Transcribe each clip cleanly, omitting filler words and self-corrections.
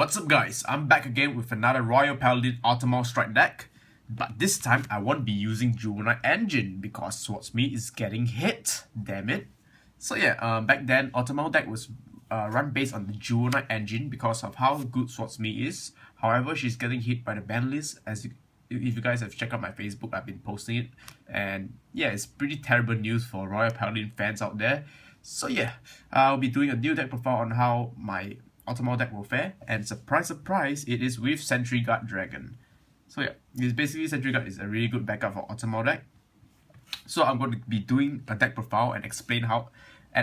What's up guys, I'm back again with another Royal Paladin Altmile strike deck, but this time I won't be using Juvenile Engine because Swordmy is getting hit, damn it. So yeah, back then Altmile deck was run based on the Juvenile Engine because of how good Swordmy is. However, she's getting hit by the ban list. If you guys have checked out my Facebook, I've been posting it, and yeah, it's pretty terrible news for Royal Paladin fans out there. So yeah, I'll be doing a new deck profile on how my Altmile deck will fare, and surprise surprise, it is with Sentry Guard Dragon. So yeah, this basically Sentry Guard is a really good backup for Altmile deck. So I'm going to be doing a deck profile and explaining how the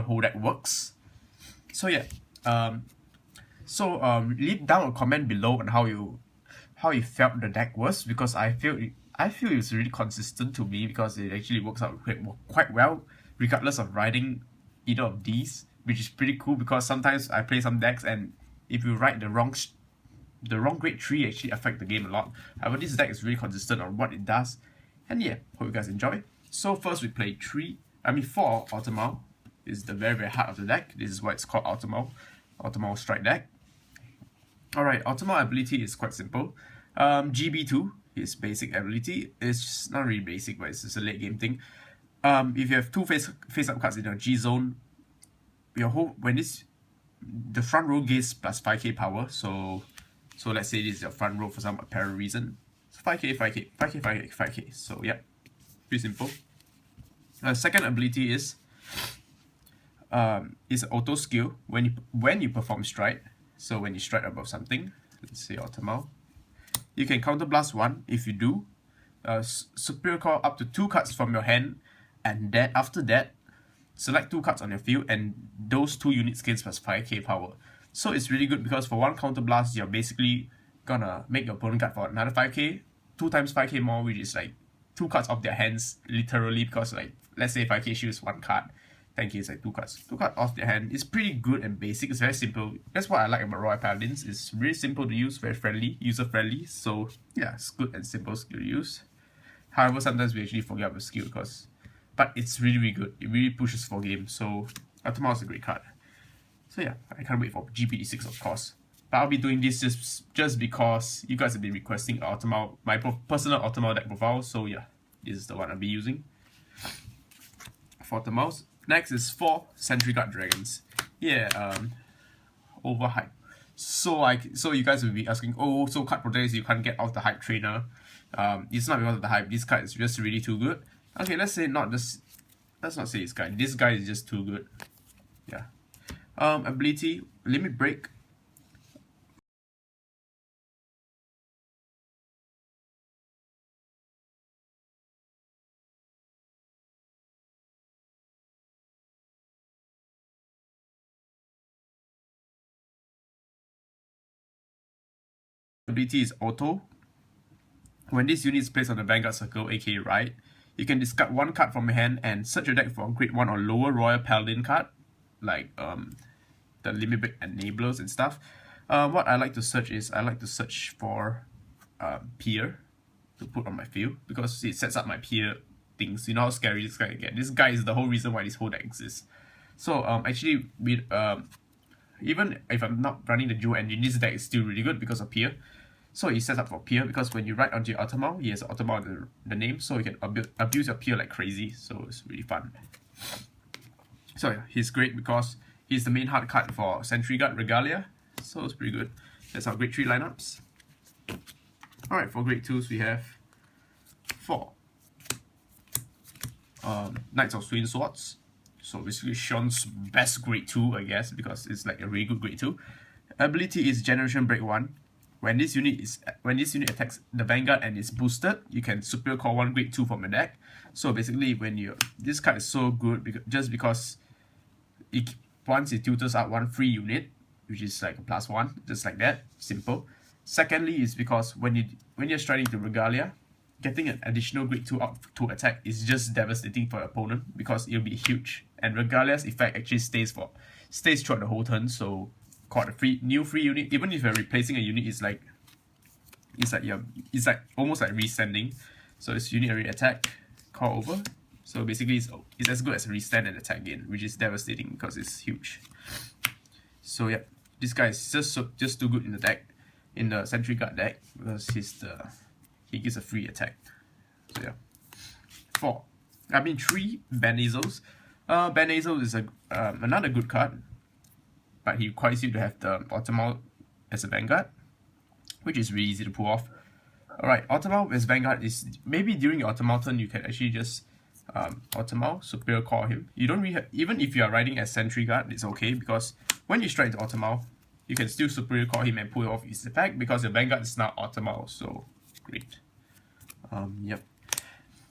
whole deck works. So yeah, leave down a comment below on how you felt the deck was, because I feel it's really consistent to me, because it actually works out quite well regardless of riding either of these, which is pretty cool because sometimes I play some decks and if you ride the wrong grade 3 actually affect the game a lot. However, this deck is really consistent on what it does, and yeah, hope you guys enjoy. So first we play 4 Altmile. This is the very heart of the deck. This is why it's called Altmile strike deck. Alright, Altmile ability is quite simple. GB2, his basic ability, is not really basic, but it's just a late game thing. If you have 2 face-up cards in your G zone, the front row gains plus 5k power. So let's say this is your front row for some apparent reason. So 5k. So yeah, pretty simple. Second ability is auto skill when you perform strike. So when you strike above something, let's say Altmile, you can counter blast 1. If you do, superior call up to 2 cards from your hand, and then after that, select 2 cards on your field, and those 2 units gains plus 5k power. So it's really good because for 1 counter blast, you're basically gonna make your opponent card for another 5k, 2 times 5k more, which is like 2 cards off their hands, literally, because like, let's say 5k shoots 1 card, 10k is like 2 cards. 2 cards off their hand. It's pretty good and basic. It's very simple. That's what I like about Royal Paladins. It's really simple to use, very friendly, user-friendly. So yeah, it's good and simple skill to use. However, sometimes we actually forget about the skill but it's really good. It really pushes for games. So Altmile is a great card. So yeah, I can't wait for GBT-04 of course. But I'll be doing this just because you guys have been requesting Altmile, my personal Altmile deck profile. So yeah, this is the one I'll be using for Altmile. Next is 4 Sentry Guard Dragons. Yeah, overhyped. So you guys will be asking, oh, so card protectors you can't get off the hype trainer. It's not because of the hype. This card is just really too good. Okay, let's not say this guy. This guy is just too good. Yeah. Ability, limit break. Ability is auto. When this unit is placed on the Vanguard circle, aka right, you can discard 1 card from your hand and search your deck for a grade 1 or lower Royal Paladin card, like the limit break enablers and stuff. What I like to search is, I like to search for Peer to put on my field, because it sets up my Peer things. You know how scary this guy can get. This guy is the whole reason why this whole deck exists. So actually, with even if I'm not running the dual engine, this deck is still really good because of Peer. So he sets up for Peer, because when you write onto your Altmile, he has Altmile in the name, so you can abuse your Peer like crazy. So it's really fun. So yeah, he's great because he's the main hard card for Sentry Guard Regalia. So it's pretty good. That's our grade 3 lineups. Alright, for grade 2s we have 4 Knights of Swing Swords. So basically Sean's best grade 2, I guess, because it's like a really good grade 2. Ability is Generation Break 1. When this unit attacks the Vanguard and is boosted, you can superior call 1 grade 2 from your deck. So basically, this card is so good because once it tutors out 1 free unit, which is like a +1, just like that, simple. Secondly, is because when you're striding to Regalia, getting an additional grade 2 out to attack is just devastating for your opponent, because it'll be huge. And Regalia's effect actually stays throughout the whole turn. So called a new free unit. Even if you're replacing a unit, it's like almost like resending. So this unit already attack, call over. So basically it's as good as restand and attack again, which is devastating because it's huge. So yeah, this guy is just too good in the deck, in the Sentry Guard deck, because he gives a free attack. So yeah. 3 Banazels. Banazel is another good card, but he requires you to have the Altmile as a Vanguard, which is really easy to pull off. Alright, Altmile as Vanguard is maybe during your Altmile turn you can actually just Altmile, Superior Core him. You don't really have, even if you are riding as Sentry Guard, it's okay, because when you strike the Altmile, you can still Superior Core him and pull off his attack because your Vanguard is now Altmile, so great. Yep.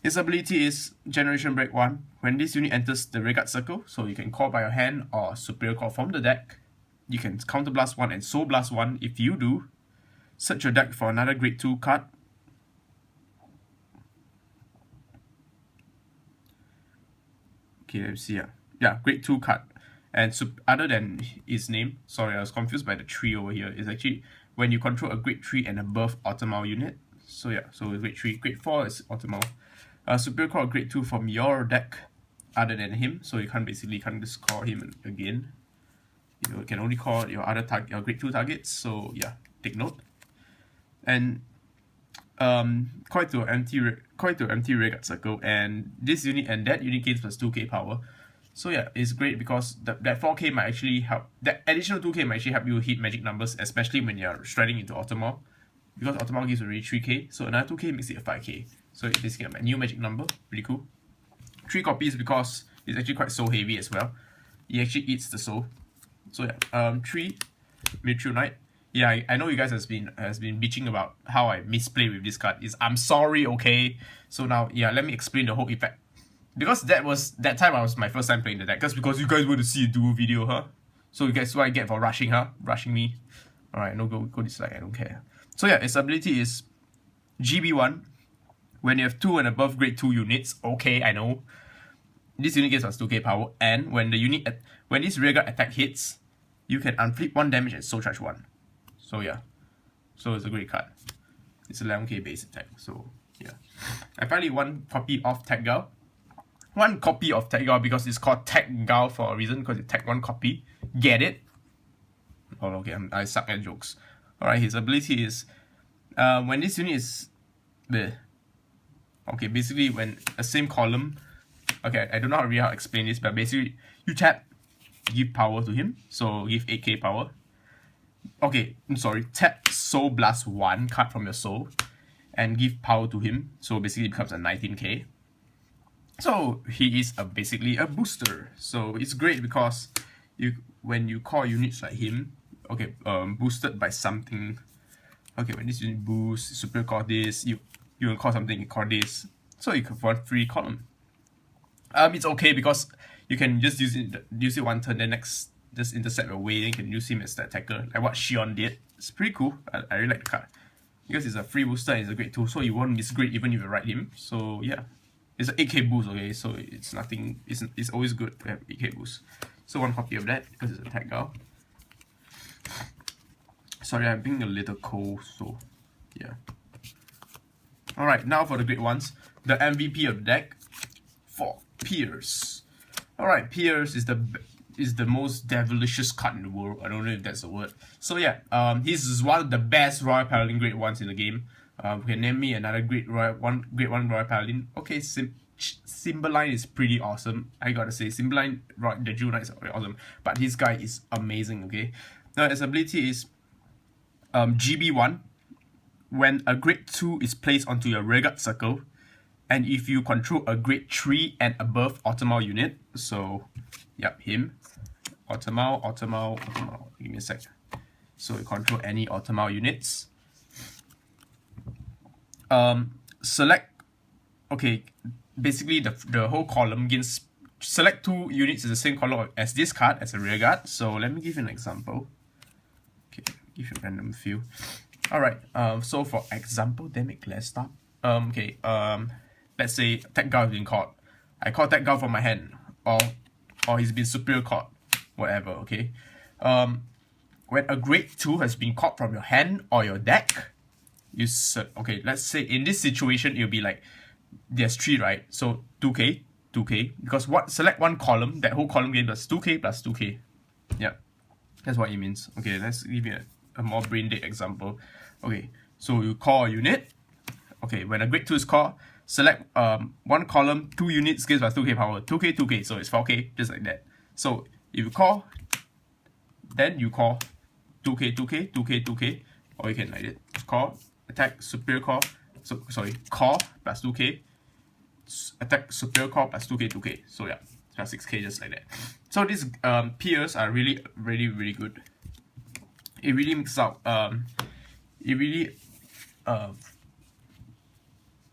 His ability is Generation Break 1. When this unit enters the Rearguard circle, so you can call by your hand or Superior Call from the deck. You can Counter Blast 1 and Soul Blast 1. If you do, search your deck for another Grade 2 card. Okay, let's see. Yeah, Grade 2 card. And other than his name, sorry, I was confused by the 3 over here. It's actually when you control a Grade 3 and above Altmile unit. So yeah, so Grade 3, Grade 4 is Altmile. Superior Call Grade 2 from your deck other than him, so you can't just call him again. You can only call your Grade 2 targets, so yeah, take note. And quite to empty Rearguard circle, and this unit and that unit gains plus 2k power. So yeah, it's great because that 4k might actually help, that additional 2k might actually help you hit magic numbers, especially when you're striding into Altmile. Because Altmile gives already 3k, so another 2k makes it a 5k. So it's basically a new magic number, pretty cool. 3 copies because it's actually quite soul heavy as well. He actually eats the soul. So yeah, 3 Mithril Knight. Yeah, I know you guys has been bitching about how I misplay with this card. I'm sorry, okay? So now, yeah, let me explain the whole effect. Because that time was my first time playing the deck. Just because you guys want to see a duo video, huh? So you guys what I get for rushing, huh? Rushing me. Alright, no, go dislike, I don't care. So yeah, its ability is GB1. When you have 2 and above Grade 2 units, okay, I know. This unit gets us 2k power, and when this Rearguard attack hits, you can unflip 1 damage and Soul Charge 1. So yeah, so it's a great card. It's 11k base attack, so yeah. I finally 1 copy of Tech Gal. 1 copy of Tech Gal because it's called Tech Gal for a reason, because it tech 1 copy. Get it? Oh, okay, I suck at jokes. Alright, his ability is, when this unit is... Okay, basically when a same column, okay, I don't know how to explain this, but basically you tap, give power to him, so give 8k power. Okay, I'm sorry, tap Soul Blast 1 card from your soul and give power to him, so basically it becomes a 19k. So he is basically a booster, so it's great because when you call units like him, okay, boosted by something, okay, when this unit boosts, Superior Call this, you will call something, you call this, so you can one free column. It's okay because you can just use it 1 turn, then next just intercept away, then you can use him as the attacker, like what Shion did. It's pretty cool. I really like the card because it's a free booster and it's a great tool, so you won't miss great even if you ride him. So yeah, it's an 8k boost, okay, so it's nothing. It's always good to have 8k boost. So 1 copy of that because it's a Tech Gal. Sorry, I'm being a little cold, so yeah. Alright, now for the great ones. The MVP of the deck, for Pierce. Alright, Pierce is the most devilicious card in the world. I don't know if that's a word. So yeah, he's one of the best Royal Paladin grade 1s in the game. Can name me another grade 1 Royal Paladin. Okay, Cymbeline is pretty awesome. I gotta say, Cymbeline, the Jewel Knight is awesome. But this guy is amazing, okay? Now his ability is GB1. When a Grade 2 is placed onto your Rearguard circle, and if you control a Grade 3 and above Altmile unit, so, yep, him, Altmile, give me a sec. So you control any Altmile units. Select, okay, basically the whole column gains, select 2 units in the same column as this card, as a Rearguard. So let me give you an example. Okay, give you a random few. Alright, so for example, then make less stop. Let's say Tech Gal has been caught. I call Tech Gal from my hand, or he's been Superior caught, whatever, okay? When a Grade 2 has been caught from your hand or your deck, okay, let's say in this situation, it'll be like, there's 3, right? So 2k, because select 1 column, that whole column gains plus 2k plus 2k. Yeah. That's what it means. Okay, let's give you a more brain dead example. Okay, so you call a unit. Okay, when a grade 2 is called, select one column, 2 units, gives us 2k power, 2k, 2k, so it's 4k, just like that. So if you call, then you call 2k, 2k, 2k, 2k, or you can like it. Call, attack, superior call, call plus 2k, attack, superior call plus 2k, 2k. So yeah, plus 6k, just like that. So these peers are really, really good. It really makes out,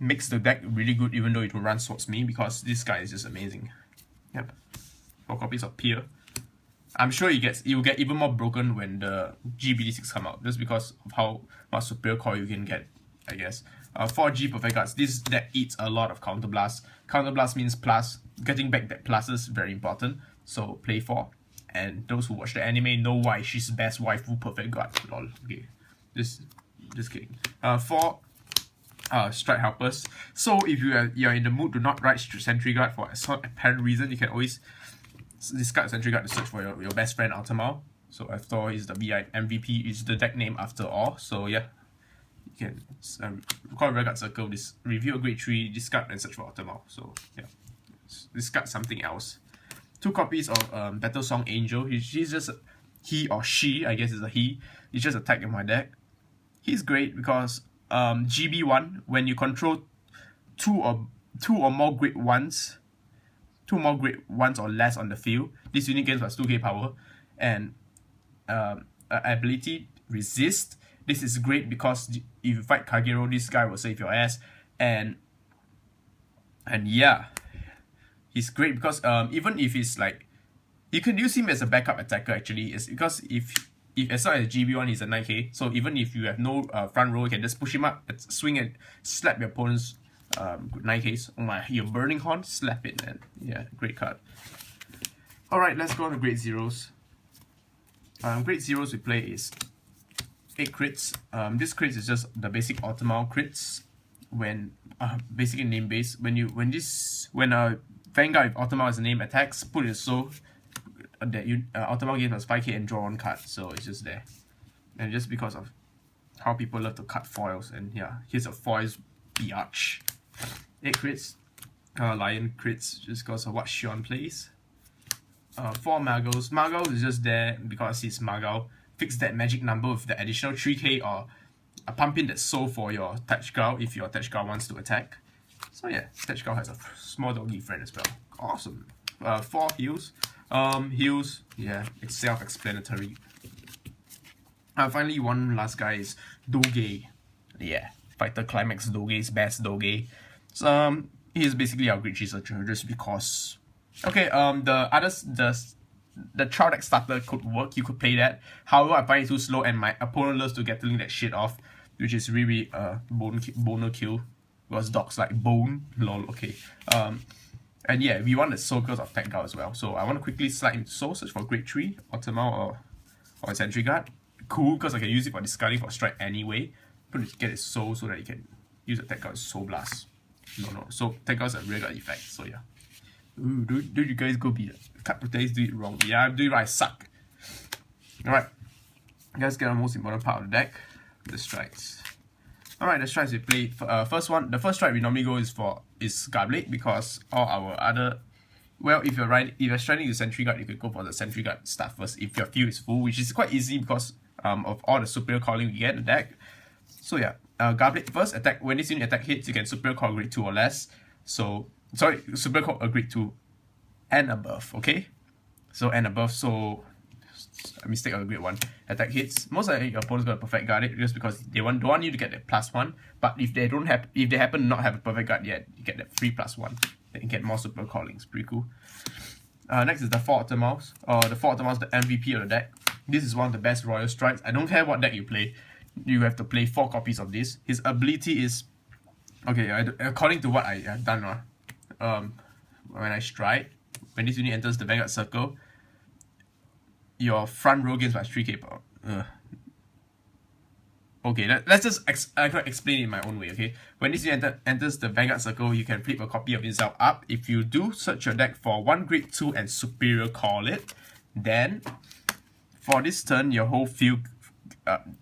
makes the deck really good, even though it will run Swordmy, because this guy is just amazing. Yep, 4 copies of peer. I'm sure it will get even more broken when the GBT-04 come out, just because of how much superior core you can get, I guess. 4G perfect guards. This deck eats a lot of counterblast. Counterblast means plus. Getting back that plus is very important. So play 4. And those who watch the anime know why she's best waifu perfect guard. Lol. Okay, just kidding. 4 strike helpers. So if you're in the mood to not write sentry guard for some apparent reason, you can always discard sentry guard to search for your best friend Altmile. So after all, is the BI MVP, is the deck name after all. So yeah, you can call Rear Guard Circle, review a grade 3, discard and search for Altmile. So yeah, discard something else. 2 copies of Battle Song Angel. He's just he or she, I guess it's a he. He's just attack in my deck. He's great because GB1, when you control two or more grade 1s, 2 more grade 1s or less on the field, this unit gains plus 2k power, and ability resist. This is great because if you fight Kagero, this guy will save your ass, and yeah, he's great because even if he's like, you can use him as a backup attacker actually. It's because if as long as GB1 is a 9k, so even if you have no front row, you can just push him up, swing and slap your opponent's 9ks. Oh my, your Burning Horn, slap it, man. Yeah, great card. Alright, let's go on to grade 0s. Grade 0s we play is 8 crits. This crits is just the basic Altmile crits. When basically name based. When a Vanguard with Altmile as a name attacks, put it so that Altmile gains plus 5k and draw 1 card. So it's just there. And just because of how people love to cut foils, and yeah, here's a foils biatch. 8 crits. Lion crits just because of what Shion plays. 4 Magos. Magos is just there because he's Mago. Fix that magic number with the additional 3k or a pump in that soul for your Tetchgao if your Tetchgao wants to attack. So yeah, Tetchgao has a small doggy friend as well. Awesome. 4 heals. Heals, yeah, it's self-explanatory. Finally, one last guy is Doge. Yeah, Fighter Climax Doge's best Doge. So he's basically our great researcher just because. Okay, the trial deck starter could work, you could play that. However, I find it too slow and my opponent loves to get that shit off, which is really boner kill. Because dogs like bone, lol, okay. And yeah, we want the soul because of Tech Guard as well. So I want to quickly slide into soul, search for grade 3, Altmile or Sentry Guard. Cool, because I can use it for discarding for strike anyway. But to get its soul so that you can use the Tech Guard Soul Blast. No, so Tech Guard's a rear guard effect, so yeah. Ooh, don't you guys go be cut protests, do it wrong. Yeah, I'm doing it right, I suck. Alright. Let's get the most important part of the deck, the strikes. Alright, the strikes we play. The first strike we normally go is Guardblade, because all our other, well, if you're striking the Sentry Guard, you could go for the Sentry Guard stuff first if your field is full, which is quite easy because of all the superior calling we get in the deck. So yeah, Guardblade first, attack. When this unit attack hits, you can superior call grade 2 or less. So sorry, superior call a grade 2 and above, okay? So and above, so a mistake of a grade 1. Attack hits. Most likely your opponent's gonna perfect guard it just because they don't want you to get that +1. But if they happen to not have a perfect guard yet, you get that free +1. Then you get more super callings. Pretty cool. Next is the 4 Altmiles. The 4 Altmiles, the MVP of the deck. This is one of the best royal strikes. I don't care what deck you play. You have to play 4 copies of this. His ability is, okay, according to what I have done, when I strike, when this unit enters the Vanguard Circle, your front row gains by 3k power. Okay, let's just explain it in my own way, okay? When this unit enters the Vanguard Circle, you can flip a copy of yourself up. If you do, search your deck for 1 grade 2 and superior call it. Then, for this turn, your whole field,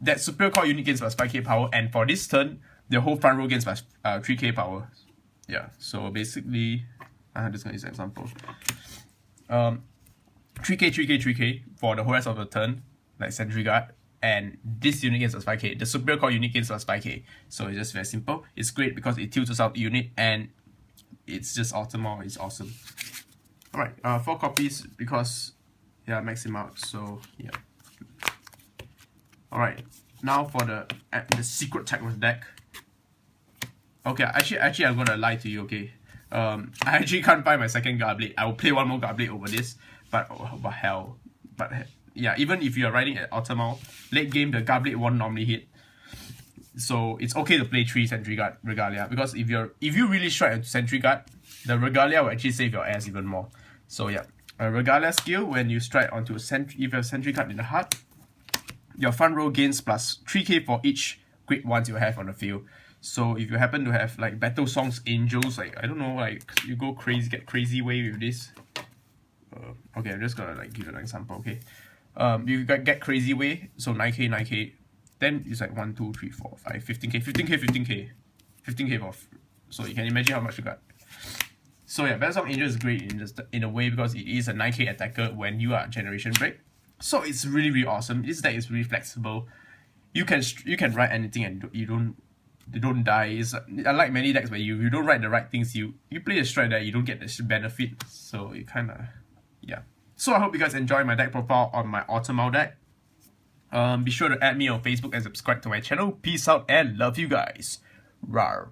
that superior core unit gains plus 5k power, and for this turn, the whole front row gains plus 3k power. Yeah, so basically, I'm just gonna use an example. 3k, 3k, 3k for the whole rest of the turn, like Sentry Guard, and this unit gains plus 5k. The superior core unit gains plus 5k. So it's just very simple. It's great because it tilts out the unit, and it's just Altmile. It's awesome. Alright, 4 copies because, yeah, max him out, so yeah. Alright, now for the secret Technos deck. Okay, actually I'm gonna lie to you, okay. I actually can't find my second Guardblade. I will play one more Guardblade over this, but hell. But yeah, even if you're riding at Altmile, late game the Guardblade won't normally hit. So it's okay to play 3 Sentry Guard Regalia, because if you really strike a Sentry Guard, the Regalia will actually save your ass even more. So yeah, a Regalia skill, when you strike onto a Sentry, if you have Sentry Guard in the heart, your front row gains plus 3k for each grade 1s you have on the field. So if you happen to have like Battle Songs Angels, like I don't know, like you go crazy, get crazy way with this. Okay, I'm just gonna like give an example. Okay, you get crazy way, so 9k, 9k, then it's like 1, 2, 3, 4, 5, 15k, 15k, 15k, 15k off. So you can imagine how much you got. So yeah, Battle Song Angel is great in a way because it is a 9k attacker when you are Generation Break. So it's really, really awesome. This deck is really flexible. You can write anything and they don't die. It's unlike many decks where you don't write the right things, you play a strike that you don't get this benefit. So it kinda, yeah. So I hope you guys enjoy my deck profile on my Altmile deck. Be sure to add me on Facebook and subscribe to my channel. Peace out and love you guys. Rawr.